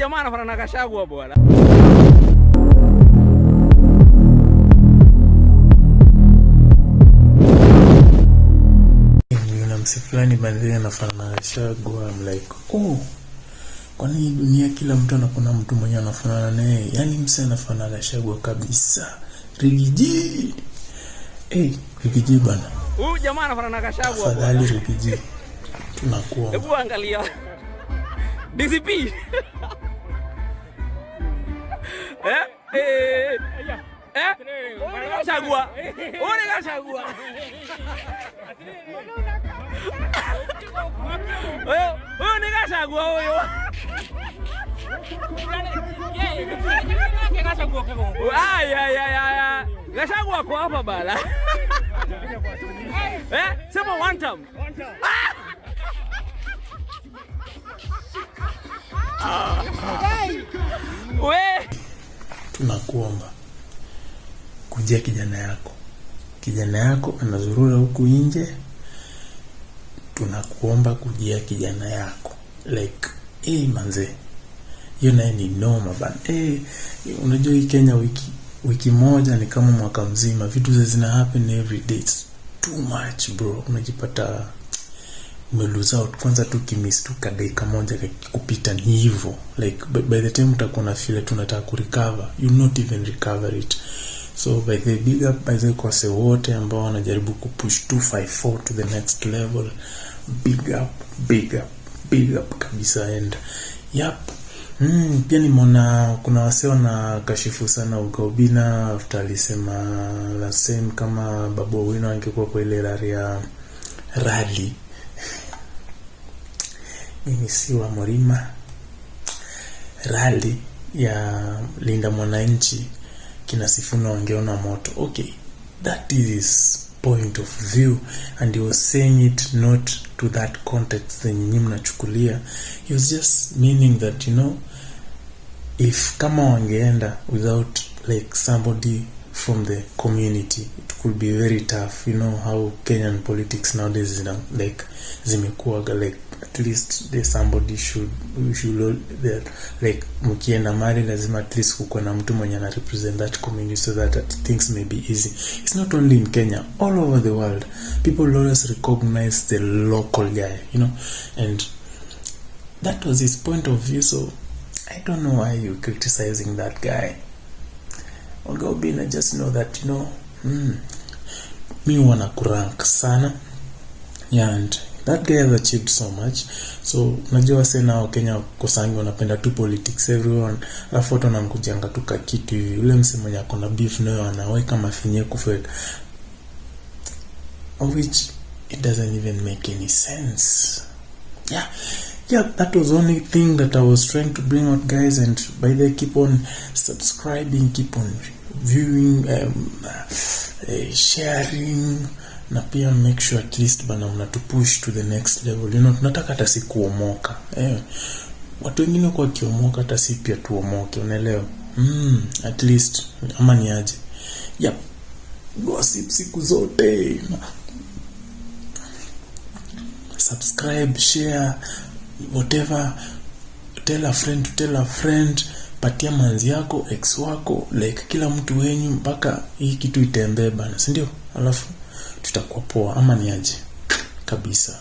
jamaa anafanana na Gachagua bwana. Nina msi fulani bandhia anafanana na Gachagua. I'm like, oh, kwani dunia kila mtu anakuna mtu mwenye anafanana naye? Yaani msi anafanana na Gachagua kabisa. Rigiji. Rigiji bana. Huyu jamaa anafanana na Gachagua bwana. Fadhali Rigiji. Tunakuwa. Hebu angalia. DCP. Gachagua. Ole Gachagua. Huyo ni Gachagua huyo. Gachagua kwa hapa bala. Sema one time. We tunakuomba kujia kijana yako anazurura huku nje. Tunakuomba kujia kijana yako like manze, hiyo naye ni noma bana. Unajua hii Kenya wiki moja ni kama mwaka mzima. Vitu zina happen every day. It's too much bro. Unajipata umelose out. Kwanza tu kimiss tu dakika moja kupita ni hivyo. Like by the time utakuwa na feel tunataka kurecover, you not even recover it. So by the big up by the kwase wote ambao wanajaribu kupush 254 to the next level. Big up kabisa. And pia nimeona kuna wase wana kashifu sana Ugobina after alisema la same kama Babu Owino angekuwa kwa ile area rally. Mimi si wa Mlima rally ya Linda Mwananchi kina Sifuna wangeona moto. Okay, that is his point of view and he was saying it not to that context that nyinyi mnachukulia. He was just meaning that, you know, if kama wangeenda without like somebody from the community, it could be very tough. You know how Kenyan politics nowadays is like zimekuwa like at least there's somebody we should like mkienda mali lazima at least kuko na mtu mwenye ana represent that community so that things may be easy. It's not only in Kenya, all over the world people always recognize the local guy, you know, and that was his point of view. So I don't know why you're criticizing that guy. Ogobina, just know that, you know, me wanna kurank sana. Yeah, and that guy has achieved so much. So unajua sasa Kenya kosangi wanapenda tu politics, everyone alafu watu wanangujanga tu kitu hivi. Ule msemo yako na beef nayo anaweka mafinye kufeka, of which it doesn't even make any sense. Yeah, that was the only thing that I was trying to bring out, guys. And by the way, keep on subscribing, keep on viewing, sharing, na pia make sure at least bana mna to push to the next level. You know, tunataka hata si kuomoka. Watu wengine kwa kiomoka hata si pia tuomoke, unaelewa? At least ama ni aje. Yep. Gossip siku zote. Subscribe, share, whatever. Tell a friend, patia manzi yako, ex wako, like kila mtu wenyu mpaka hii kitu itembee bana, si ndio? Alafu tutakuwa poa ama ni aje kabisa.